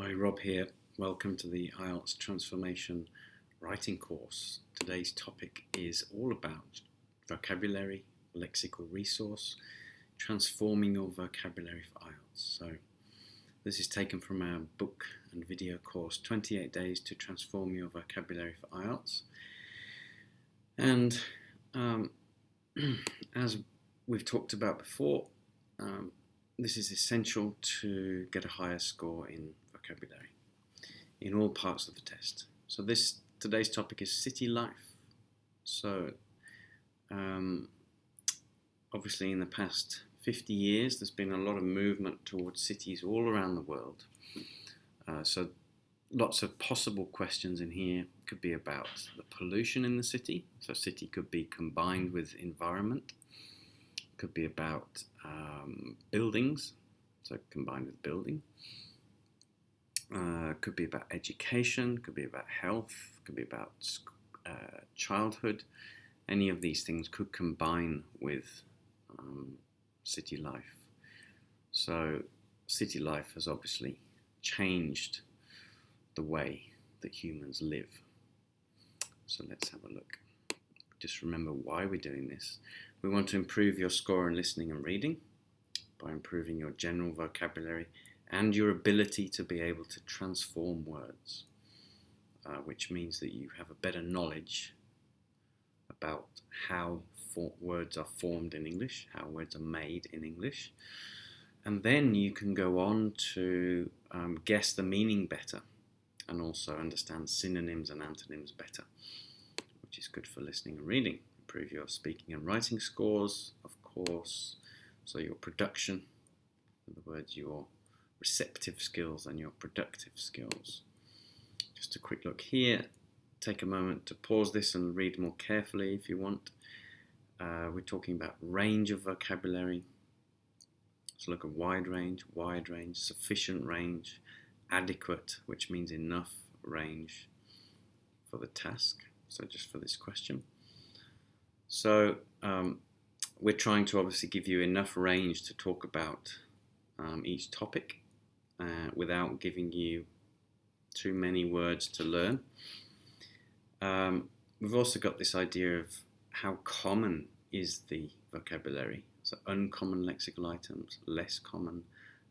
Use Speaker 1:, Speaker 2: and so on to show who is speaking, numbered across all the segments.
Speaker 1: Hi, Rob here. Welcome to the IELTS Transformation Writing course. Today's topic is all about vocabulary, lexical resource, transforming your vocabulary for IELTS. So this is taken from our book and video course, 28 Days to Transform Your Vocabulary for IELTS. And as we've talked about before, this is essential to get a higher score in vocabulary in all parts of the test. So today's topic is city life. So obviously in the past 50 years there's been a lot of movement towards cities all around the world. So lots of possible questions in here. Could be about the pollution in the city. So city could be combined with environment. Could be about buildings, so combined with building. Could be about education, could be about health, could be about childhood. Any of these things could combine with city life. So city life has obviously changed the way that humans live. So let's have a look. Just remember why we're doing this. We want to improve your score in listening and reading by improving your general vocabulary and your ability to be able to transform words, which means that you have a better knowledge about how words are formed in English, how words are made in English, and then you can go on to guess the meaning better and also understand synonyms and antonyms better, which is good for listening and reading. Improve your speaking and writing scores, of course, so your production, in other words, your receptive skills and your productive skills. Just a quick look here. Take a moment to pause this and read more carefully if you want. We're talking about range of vocabulary. So look at wide range, sufficient range, adequate, which means enough range for the task. So just for this question. So we're trying to obviously give you enough range to talk about each topic without giving you too many words to learn. We've also got this idea of how common is the vocabulary. So uncommon lexical items, less common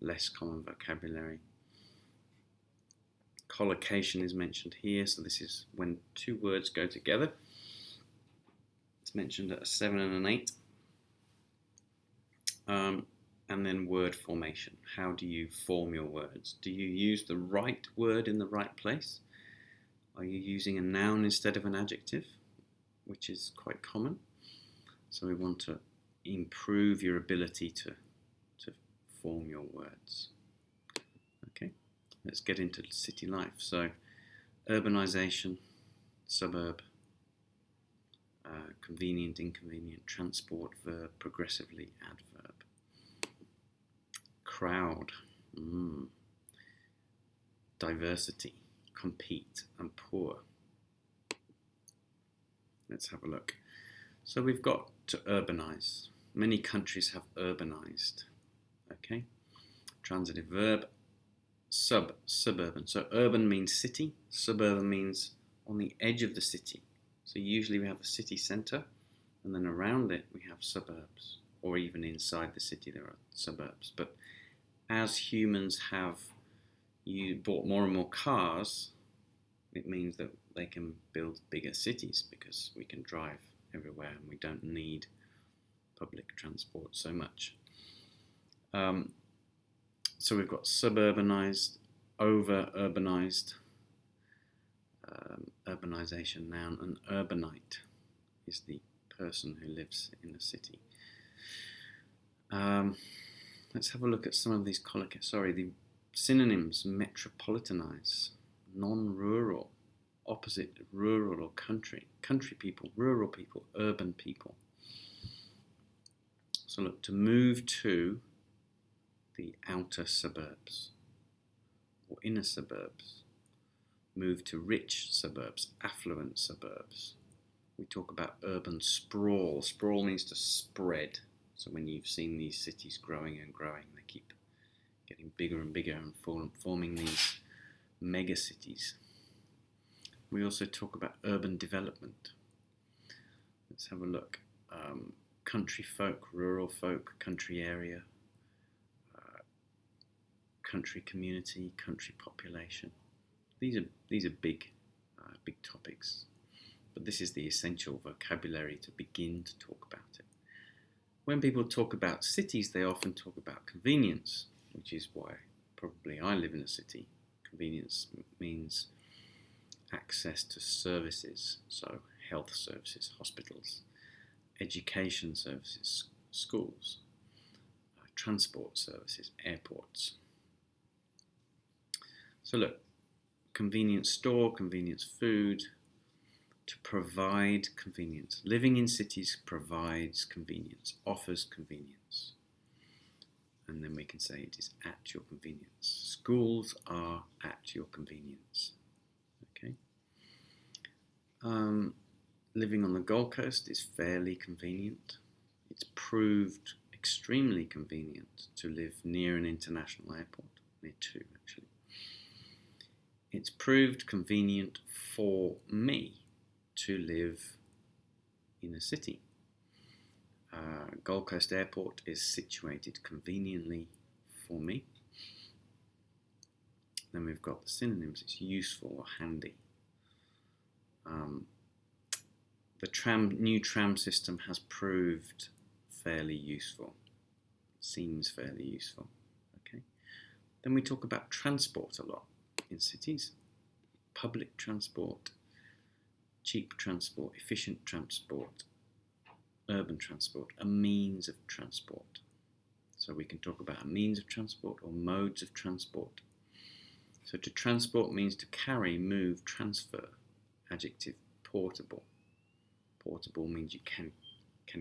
Speaker 1: vocabulary. Collocation is mentioned here, so this is when two words go together. It's mentioned at a 7 and an 8. And then word formation. How do you form your words? Do you use the right word in the right place? Are you using a noun instead of an adjective, which is quite common? So we want to improve your ability to form your words. Okay, let's get into city life. So urbanization, suburb, convenient, inconvenient, transport, verb, progressively, adverb. Crowd, diversity, compete, and poor. Let's have a look. So we've got to urbanize. Many countries have urbanized. Okay, transitive verb, suburban. So urban means city, suburban means on the edge of the city. So usually we have the city centre, and then around it we have suburbs, or even inside the city there are suburbs. But as humans have bought more and more cars, it means that they can build bigger cities because we can drive everywhere and we don't need public transport so much. So we've got suburbanized, over-urbanized, urbanization noun, and urbanite is the person who lives in a city. Let's have a look at some of these the synonyms: metropolitanize, non-rural, opposite rural or country people, rural people, urban people. So look, to move to the outer suburbs or inner suburbs, move to rich suburbs, affluent suburbs. We talk about urban sprawl. Sprawl means to spread. So when you've seen these cities growing and growing, they keep getting bigger and bigger and forming these megacities. We also talk about urban development. Let's have a look. Country folk, rural folk, country area, country community, country population. These are big topics, but this is the essential vocabulary to begin to talk about it. When people talk about cities, they often talk about convenience, which is why probably I live in a city. Convenience means access to services, so health services, hospitals, education services, schools, transport services, airports. So look, convenience store, convenience food, to provide convenience. Living in cities provides convenience, offers convenience. And then we can say it is at your convenience. Schools are at your convenience. Okay. Living on the Gold Coast is fairly convenient. It's proved extremely convenient to live near an international airport, near two actually. It's proved convenient for me to live in a city. Gold Coast Airport is situated conveniently for me. Then we've got the synonyms. It's useful or handy. The new tram system has proved fairly useful. Seems fairly useful. Okay. Then we talk about transport a lot in cities. Public transport, cheap transport, efficient transport, urban transport, a means of transport. So we can talk about a means of transport or modes of transport. So to transport means to carry, move, transfer. Adjective, portable. Portable means you can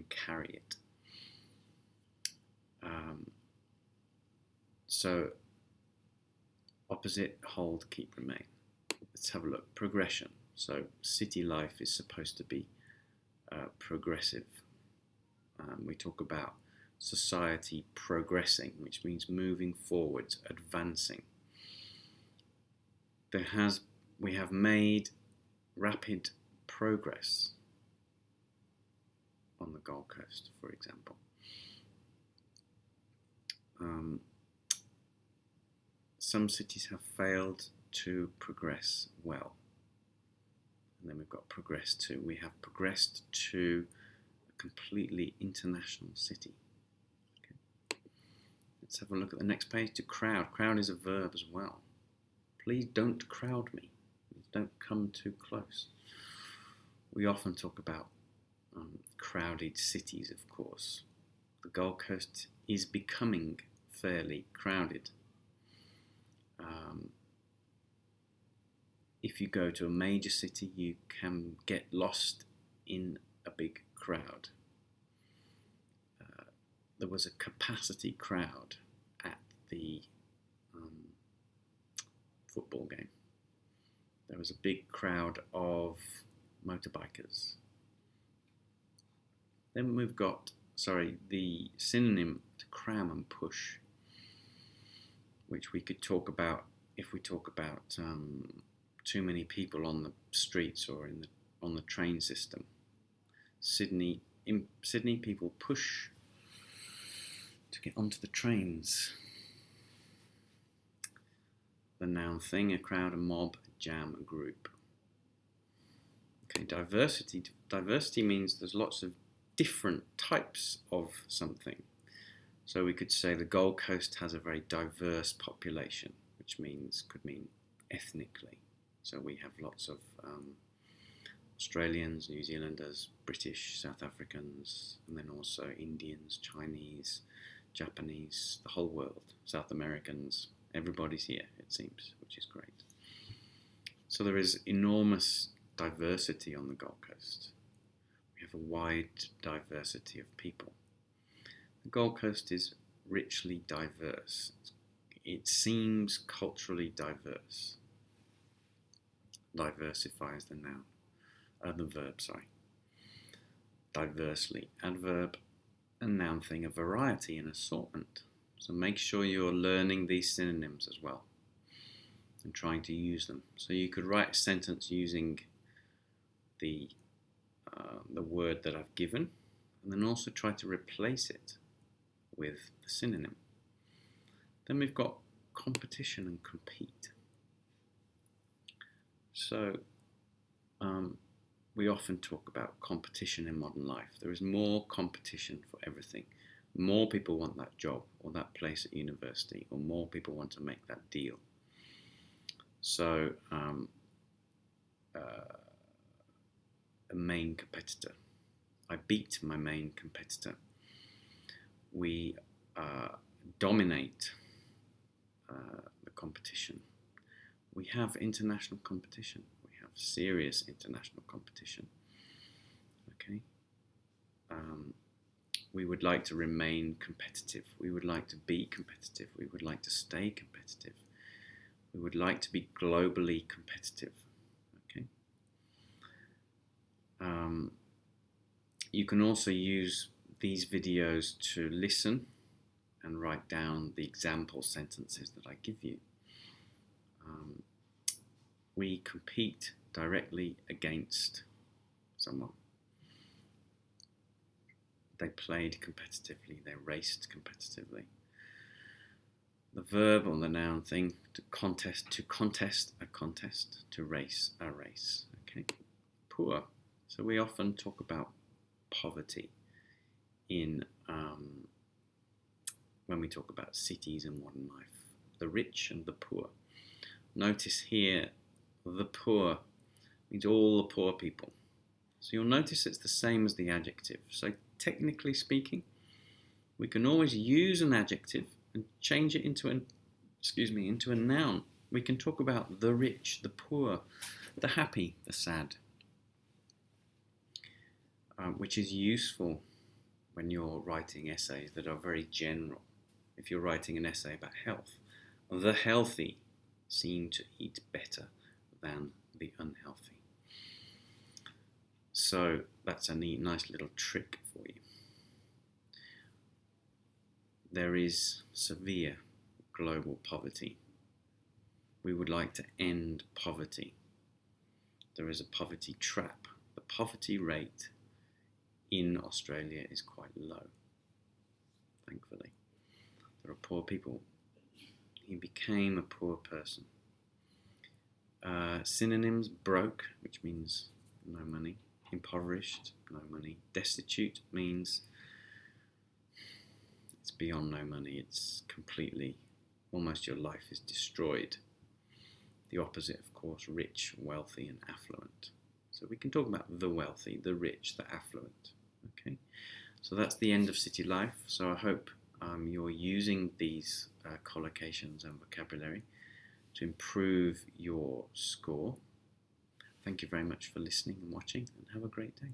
Speaker 1: carry it. So opposite, hold, keep, remain. Let's have a look. Progression. So city life is supposed to be progressive. We talk about society progressing, which means moving forwards, advancing. We have made rapid progress on the Gold Coast, for example. Some cities have failed to progress well. And then we've got progress to. We have progressed to a completely international city. Okay. Let's have a look at the next page. To crowd. Crowd is a verb as well. Please don't crowd me. Don't come too close. We often talk about crowded cities, of course. The Gold Coast is becoming fairly crowded. If you go to a major city, you can get lost in a big crowd. There was a capacity crowd at the football game. There was a big crowd of motorbikers. Then we've got, the synonym to cram and push, which we could talk about if we talk about too many people on the streets or on the train system. In Sydney, people push to get onto the trains. The noun thing, a crowd, a mob, a jam, a group. Okay, diversity. Diversity means there's lots of different types of something. So we could say the Gold Coast has a very diverse population, which could mean ethnically. So we have lots of Australians, New Zealanders, British, South Africans, and then also Indians, Chinese, Japanese, the whole world, South Americans. Everybody's here, it seems, which is great. So there is enormous diversity on the Gold Coast. We have a wide diversity of people. The Gold Coast is richly diverse. It seems culturally diverse. Diversifies the noun, the verb, Diversely, adverb, a noun thing, a variety and assortment. So make sure you're learning these synonyms as well. and trying to use them. So you could write a sentence using the word that I've given, and then also try to replace it with the synonym. Then we've got competition and compete. So we often talk about competition in modern life. There is more competition for everything. More people want that job or that place at university, or more people want to make that deal. So a main competitor. I beat my main competitor. We dominate the competition. We have international competition. We have serious international competition. Okay. We would like to remain competitive. We would like to be competitive. We would like to stay competitive. We would like to be globally competitive. Okay. You can also use these videos to listen and write down the example sentences that I give you. We compete directly against someone. They played competitively, they raced competitively. The verb or the noun thing, to contest a contest, to race a race. Okay. Poor. So we often talk about poverty in when we talk about cities and modern life. The rich and the poor. Notice here, the poor means all the poor people. So you'll notice it's the same as the adjective. So technically speaking, we can always use an adjective and change it into a noun. We can talk about the rich, the poor, the happy, the sad, which is useful when you're writing essays that are very general. If you're writing an essay about health, the healthy seem to eat better than the unhealthy. So that's a neat, nice little trick for you. There is severe global poverty. We would like to end poverty. There is a poverty trap. The poverty rate in Australia is quite low, thankfully. There are poor people. He became a poor person. Synonyms: broke, which means no money. Impoverished, no money. Destitute means it's beyond no money. It's completely, almost your life is destroyed. The opposite, of course, rich, wealthy, and affluent. So we can talk about the wealthy, the rich, the affluent. Okay, so that's the end of city life. So I hope you're using these collocations and vocabulary to improve your score. Thank you very much for listening and watching, and have a great day.